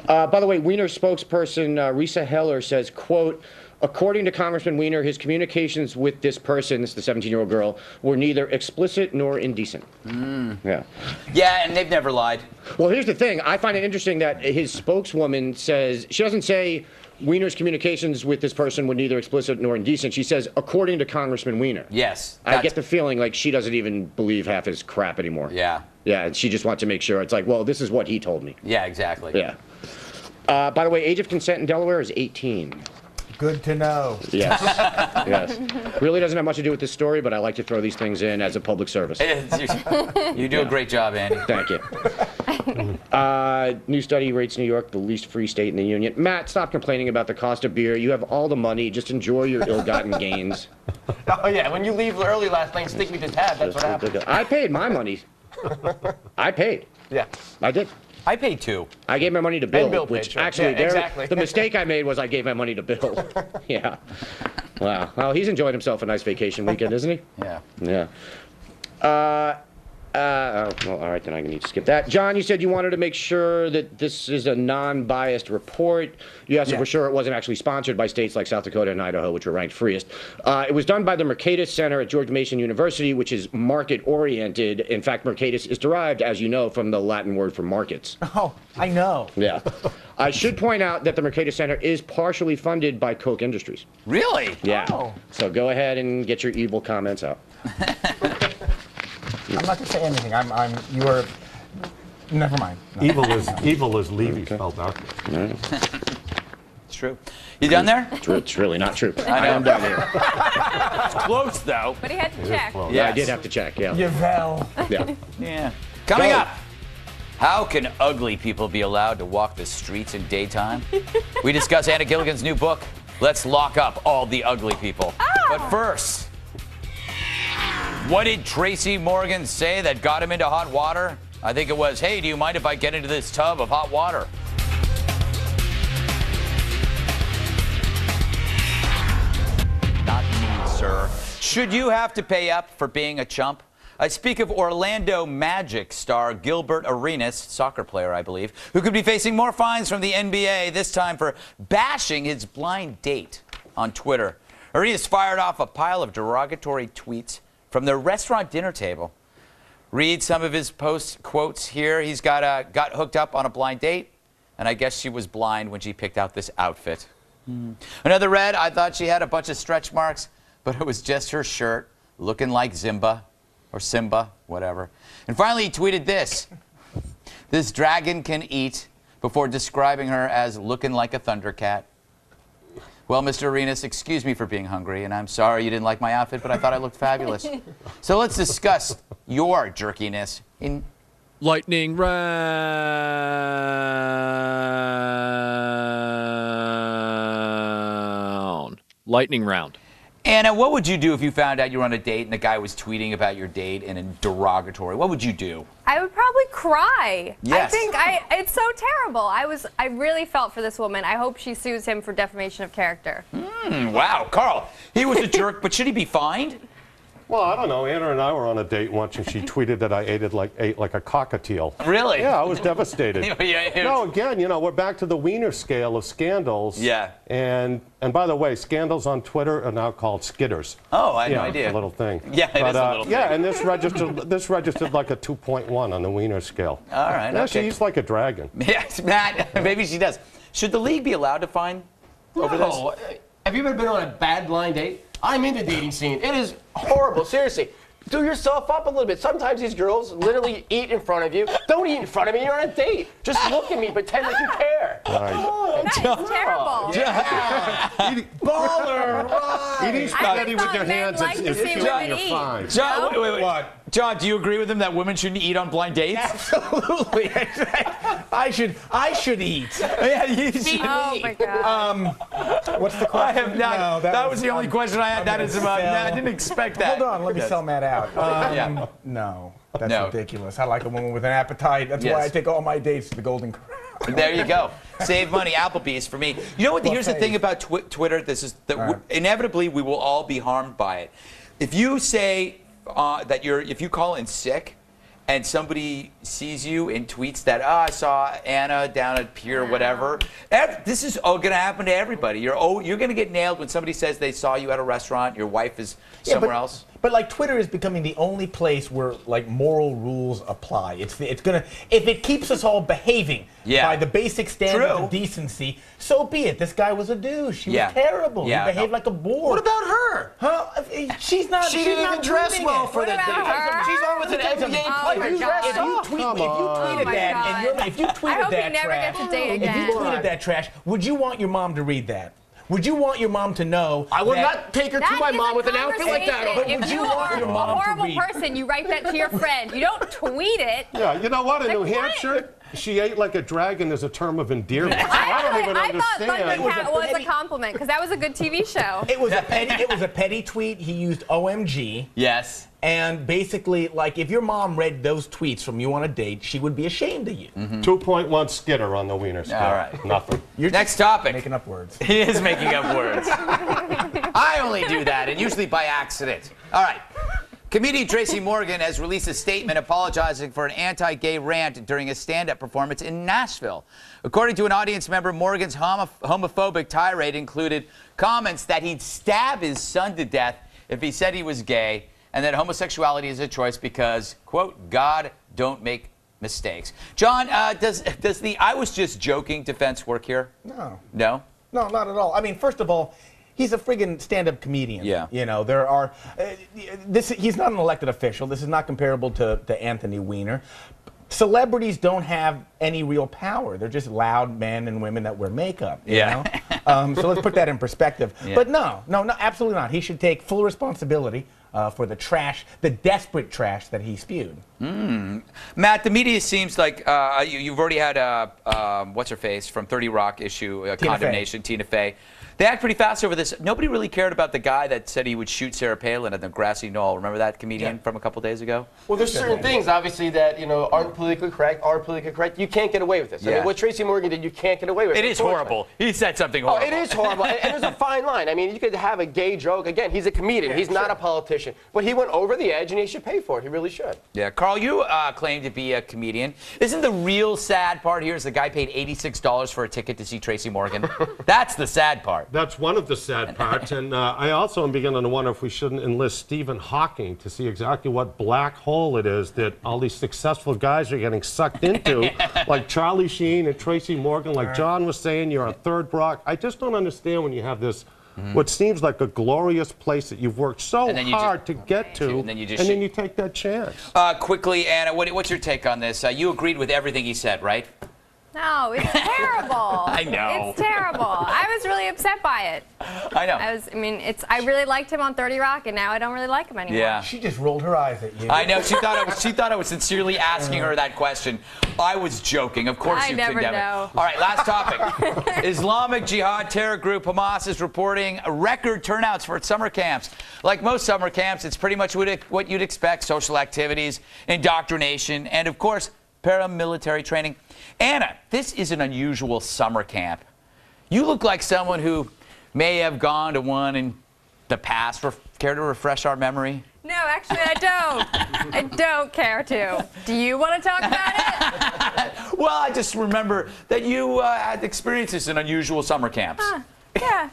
By the way, Wiener spokesperson Risa Heller says, quote, according to Congressman Wiener, his communications with this person, this is the 17-year-old girl, were neither explicit nor indecent. Yeah. Yeah, and they've never lied. Well, here's the thing. I find it interesting that his spokeswoman says, she doesn't say Wiener's communications with this person were neither explicit nor indecent. She says, according to Congressman Wiener. Yes. I get the feeling like she doesn't even believe half his crap anymore. Yeah. Yeah, and she just wants to make sure. It's like, well, this is what he told me. Yeah, exactly. Yeah. By the way, age of consent in Delaware is 18. Good to know. Yes. Yes. Really doesn't have much to do with this story, but I like to throw these things in as a public service. You do a great job, Andy. Thank you. New study rates New York the least free state in the union. Matt, stop complaining about the cost of beer. You have all the money. Just enjoy your ill-gotten gains. Oh, yeah. When you leave early last night and stick me to tab, that's what happened. I paid my money. I paid. Yeah. I did. I paid too. I gave my money to Bill, Bill which paid, sure. actually, Yeah, exactly. the mistake I made was I gave my money to Bill. Yeah. Wow. Well, he's enjoying himself a nice vacation weekend, isn't he? Yeah. Yeah. Well, all right, then I need to skip that. John, you said you wanted to make sure that this is a non-biased report. You asked if we're sure it wasn't actually sponsored by states like South Dakota and Idaho, which were ranked freest. It was done by the Mercatus Center at George Mason University, which is market-oriented. In fact, Mercatus is derived, as you know, from the Latin word for markets. Oh, I know. Yeah. I should point out that the Mercatus Center is partially funded by Koch Industries. Really? Yeah. Oh. So go ahead and get your evil comments out. I'm not going to say anything. You are, never mind. No. Evil is Levy spelled backwards. It's true. You done there? It's really not true. I know. am done here. Close, though. But he had to check. Yeah, I did have to check, yeah. Yvel. Yeah. Yeah. Coming Go. up, how can ugly people be allowed to walk the streets in daytime? We discuss Anna Gilligan's new book, Let's Lock Up All the Ugly People. But first, what did Tracy Morgan say that got him into hot water? I think it was, hey, do you mind if I get into this tub of hot water? Not me, sir. Should you have to pay up for being a chump? I speak of Orlando Magic star Gilbert Arenas, soccer player, I believe, who could be facing more fines from the NBA, this time for bashing his blind date on Twitter. Arenas fired off a pile of derogatory tweets from their restaurant dinner table. Read some of his post quotes here. He's got hooked up on a blind date, and I guess she was blind when she picked out this outfit. Another read, I thought she had a bunch of stretch marks, but it was just her shirt, looking like Zimba, or Simba, whatever. And finally, he tweeted this. This dragon can eat, before describing her as looking like a thundercat. Well, Mr. Arenas, excuse me for being hungry, and I'm sorry you didn't like my outfit, but I thought I looked fabulous. So let's discuss your jerkiness in Lightning round. Lightning round. Anna, what would you do if you found out you were on a date and the guy was tweeting about your date in a derogatory? What would you do? I would probably cry. Yes. I think it's so terrible. I really felt for this woman. I hope she sues him for defamation of character. Wow, Carl, he was a jerk, but should he be fined? Well, I don't know. Anna and I were on a date once, and she tweeted that I ate like a cockatiel. Really? Yeah, I was devastated. Yeah. No, again, we're back to the Wiener scale of scandals. Yeah. And by the way, scandals on Twitter are now called skitters. Oh, I had no It's idea. a little thing. Yeah, it is a little thing. Yeah, and this registered like a 2.1 on the Wiener scale. All right, Yeah, okay. she eats like a dragon. Yes, Matt, maybe she does. Should the league be allowed to fine over this? No. Have you ever been on a bad blind date? I'm in the dating scene. It is horrible. Seriously. Do yourself up a little bit. Sometimes these girls literally eat in front of you. Don't eat in front of me. You're on a date. Just look at me. Pretend like you care. That is terrible. Baller! Eating spaghetti with your hands like to see women eat. fine. John, wait. What? John, do you agree with him that women shouldn't eat on blind dates? Absolutely. I should eat. Yeah, you should Oh my God. What's the I question? have not. No, that was the only question I had. That is about. I didn't expect that. Hold on, let me sell Matt out. Yeah. No, that's No. ridiculous. I like a woman with an appetite. That's why I take all my dates to the Golden Corral. There you go. Save money. Applebee's for me. You know what? Here's the thing about Twitter. This is that inevitably we will all be harmed by it. If you say if you call in sick, and somebody sees you and tweets that, I saw Anna down at Pier, whatever. This is going to happen to everybody. You're going to get nailed when somebody says they saw you at a restaurant, your wife is somewhere else. But like Twitter is becoming the only place where like moral rules apply. It's gonna, if it keeps us all behaving by the basic standards of decency, so be it. This guy was a douche. He was terrible. He behaved like a bore. What about her? Huh? She's not. She didn't even dress well for that day. She's on with an NBA player. If you tweeted that, if you tweeted that trash, if you tweeted that trash, would you want your mom to read that? Would you want your mom to know? I would not take her to my mom with an outfit like that. But would you want your mom a horrible to read? person, you write that to your friend. You don't tweet it. Yeah, you know what? In New Hampshire, she ate like a dragon is a term of endearment. So I don't even understand. I thought Thundercat was a compliment because that was a good TV show. It was a petty tweet. He used OMG. Yes. And basically, like, if your mom read those tweets from you on a date, she would be ashamed of you. 2.1 skitter on the wiener scale. All right. Nothing. Next topic. Making up words. He is making up words. I only do that, and usually by accident. All right. Comedian Tracy Morgan has released a statement apologizing for an anti-gay rant during a stand-up performance in Nashville. According to an audience member, Morgan's homophobic tirade included comments that he'd stab his son to death if he said he was gay, and that homosexuality is a choice because, quote, God don't make mistakes. John, does the "I was just joking" defense work here? No. No? No, not at all. I mean, first of all, he's a friggin' stand-up comedian. Yeah. You know, there are, he's not an elected official. This is not comparable to Anthony Weiner. Celebrities don't have any real power. They're just loud men and women that wear makeup. You know? So let's put that in perspective. Yeah. But no, absolutely not. He should take full responsibility for the trash, the desperate trash that he spewed. Matt, the media seems like you've already had what's her face from 30 Rock issue condemnation, Tina Fey. They act pretty fast over this. Nobody really cared about the guy that said he would shoot Sarah Palin at the grassy knoll. Remember that comedian from a couple days ago? Well, there's certain things, obviously, that aren't politically correct, are politically correct. You can't get away with this. I mean, what Tracy Morgan did, you can't get away with. It is horrible. He said something horrible. Oh, it is horrible, and there's a fine line. I mean, you could have a gay joke. Again, he's a comedian. He's not a politician. But he went over the edge, and he should pay for it. He really should. Yeah, Carl, you claim to be a comedian. Isn't the real sad part here is the guy paid $86 for a ticket to see Tracy Morgan? That's the sad part. That's one of the sad parts, and I also am beginning to wonder if we shouldn't enlist Stephen Hawking to see exactly what black hole it is that all these successful guys are getting sucked into, like Charlie Sheen and Tracy Morgan, like John was saying, you're on Third Rock. I just don't understand when you have this, what seems like a glorious place that you've worked so hard to get to, and then you take that chance. Quickly, Anna, what's your take on this? You agreed with everything he said, right? No, it's terrible. I know. It's terrible. I was really upset by it. I know. I really liked him on 30 Rock, and now I don't really like him anymore. Yeah. She just rolled her eyes at you. I know. She thought I was sincerely asking her that question. I was joking. Of course you never condemn know. it. All right, last topic. Islamic Jihad terror group Hamas is reporting record turnouts for its summer camps. Like most summer camps, it's pretty much what you'd expect: social activities, indoctrination, and of course, paramilitary training. Anna, this is an unusual summer camp. You look like someone who may have gone to one in the past. Care to refresh our memory? No, actually, I don't. I don't care to. Do you want to talk about it? Well, I just remember that you had experiences in unusual summer camps. Yeah.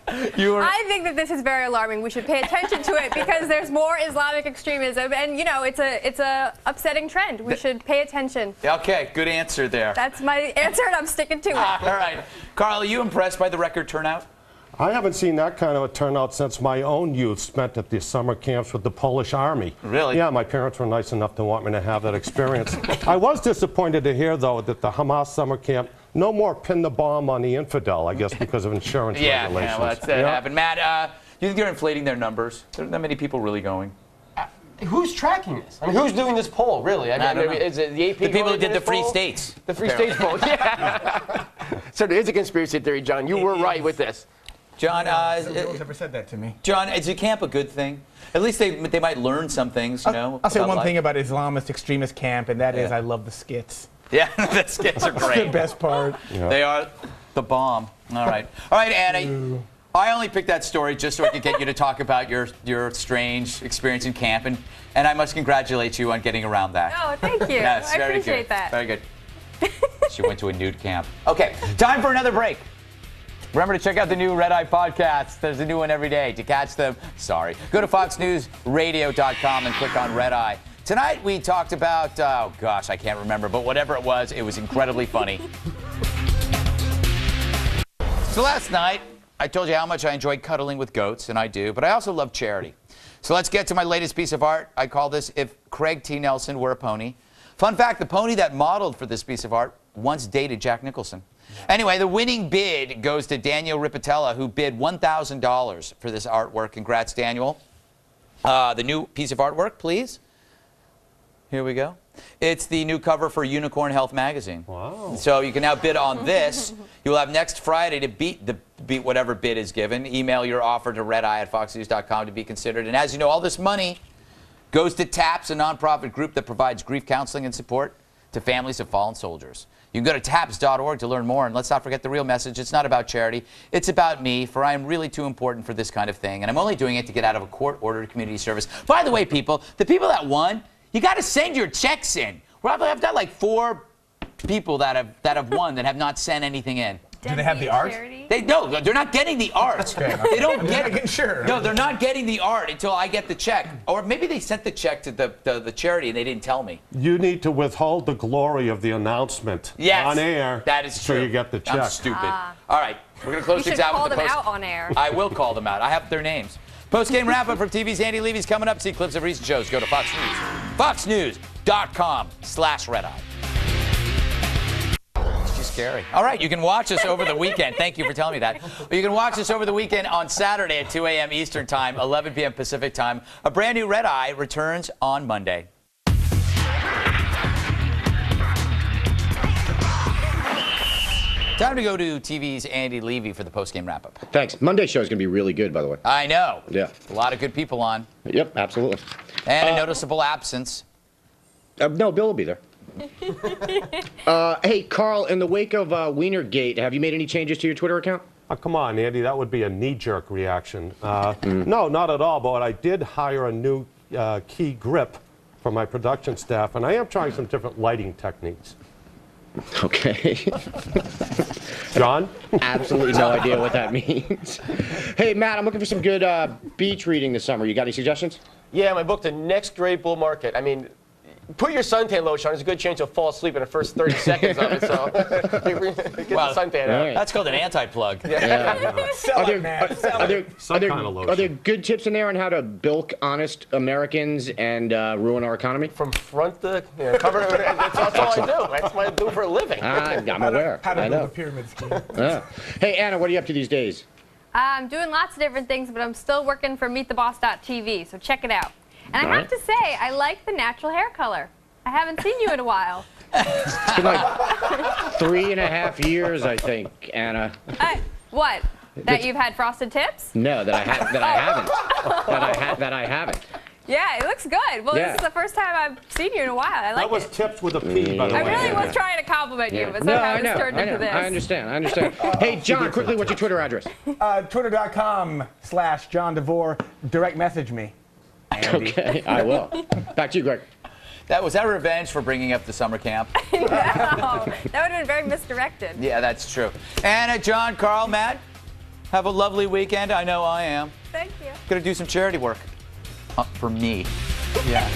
I think that this is very alarming. We should pay attention to it because there's more Islamic extremism, and it's a upsetting trend. We should pay attention. Okay, good answer there. That's my answer, and I'm sticking to it. All right, Carl, are you impressed by the record turnout? I haven't seen that kind of a turnout since my own youth spent at the summer camps with the Polish army. Really? Yeah, my parents were nice enough to want me to have that experience. I was disappointed to hear, though, that the Hamas summer camp, no more pin the bomb on the infidel, I guess, because of insurance regulations. Yeah, well, that happened. Matt, do you think they're inflating their numbers? There aren't that many people really going. Who's tracking this? I mean, who's doing this poll, really? I mean, is it the AP? The people who did the Free poll? States. The Free States poll, yeah. So there is a conspiracy theory, John. You were right with this. John, no one's ever said that to me. John, is your camp a good thing? At least they might learn some things, you know. I'll say one thing about Islamist extremist camp, and that is I love the skits. Yeah, the skits are great. The best part. Yeah. They are the bomb. All right, Anna. I only picked that story just so I could get you to talk about your strange experience in camp, and I must congratulate you on getting around that. Oh, thank you. Yes, I very appreciate good. that. Very good. She went to a nude camp. Okay, time for another break. Remember to check out the new Red Eye podcast. There's a new one every day. To catch them, go to foxnewsradio.com and click on Red Eye. Tonight we talked about, oh gosh, I can't remember, but whatever it was incredibly funny. So last night, I told you how much I enjoyed cuddling with goats, and I do, but I also love charity. So let's get to my latest piece of art. I call this If Craig T. Nelson Were a Pony. Fun fact, the pony that modeled for this piece of art once dated Jack Nicholson. Anyway, the winning bid goes to Daniel Ripatella, who bid $1,000 for this artwork. Congrats, Daniel. The new piece of artwork, please. Here we go. It's the new cover for Unicorn Health magazine. Wow. So you can now bid on this. You will have next Friday to beat whatever bid is given. Email your offer to redeye@foxnews.com to be considered. And as you know, all this money goes to TAPS, a nonprofit group that provides grief counseling and support to families of fallen soldiers. You can go to taps.org to learn more. And let's not forget the real message. It's not about charity. It's about me, for I am really too important for this kind of thing. And I'm only doing it to get out of a court-ordered community service. By the way, people, the people that won, you got to send your checks in. I've got like 4 people that have won that have not sent anything in. Do they have the art? No, they're not getting the art. They don't get. Sure. No, they're not getting the art until I get the check. Or maybe they sent the check to the charity and they didn't tell me. You need to withhold the glory of the announcement on air. That is true. So you get the check. I'm stupid. All right, we're gonna close things out with the post. You should call them out on air. I will call them out. I have their names. Post-game wrap-up from TV's Andy Levy's coming up. See clips of recent shows. Go to Fox News. FoxNews.com/redeye. It's just scary. All right, you can watch us over the weekend. Thank you for telling me that. You can watch us over the weekend on Saturday at 2 a.m. Eastern Time, 11 p.m. Pacific Time. A brand new Red Eye returns on Monday. Time to go to TV's Andy Levy for the post-game wrap-up. Thanks. Monday's show is going to be really good, by the way. I know. Yeah. A lot of good people on. Yep, absolutely. And a noticeable absence. No, Bill will be there. Hey, Carl, in the wake of Wienergate, have you made any changes to your Twitter account? Oh, come on, Andy, that would be a knee-jerk reaction. No, not at all, but I did hire a new key grip for my production staff, and I am trying some different lighting techniques. Okay. John? Absolutely no idea what that means. Hey, Matt, I'm looking for some good beach reading this summer. You got any suggestions? Yeah, my book, The Next Great Bull Market. I mean, put your suntan lotion on. There's a good chance you'll fall asleep in the first 30 seconds of it, so get the suntan out. Right. That's called an anti-plug. Sell it, man. Sell it. Are there good tips in there on how to bilk honest Americans and ruin our economy? From front to cover, that's all I do. That's what I do for a living. I'm aware. How to I build know. a pyramid scheme. Hey, Anna, what are you up to these days? I'm doing lots of different things, but I'm still working for MeetTheBoss.tv, so check it out. And I have to say, I like the natural hair color. I haven't seen you in a while. It's been like 3.5 years, I think, Anna. What? That you've had frosted tips? No, that I haven't. Yeah, it looks good. Well, Yeah. this is the first time I've seen you in a while. I like That was it. tips with a P, by the I way. really was trying to compliment you, but somehow it's turned into this. I understand. Hey, John, quickly, what's your Twitter address? Twitter.com/John DeVore. Direct message me. Andy. Okay, I will. Back to you, Greg. Was that revenge for bringing up the summer camp? No, that would have been very misdirected. Yeah, that's true. Anna, John, Carl, Matt, have a lovely weekend. I know I am. Thank you. Gonna do some charity work for me. Yeah.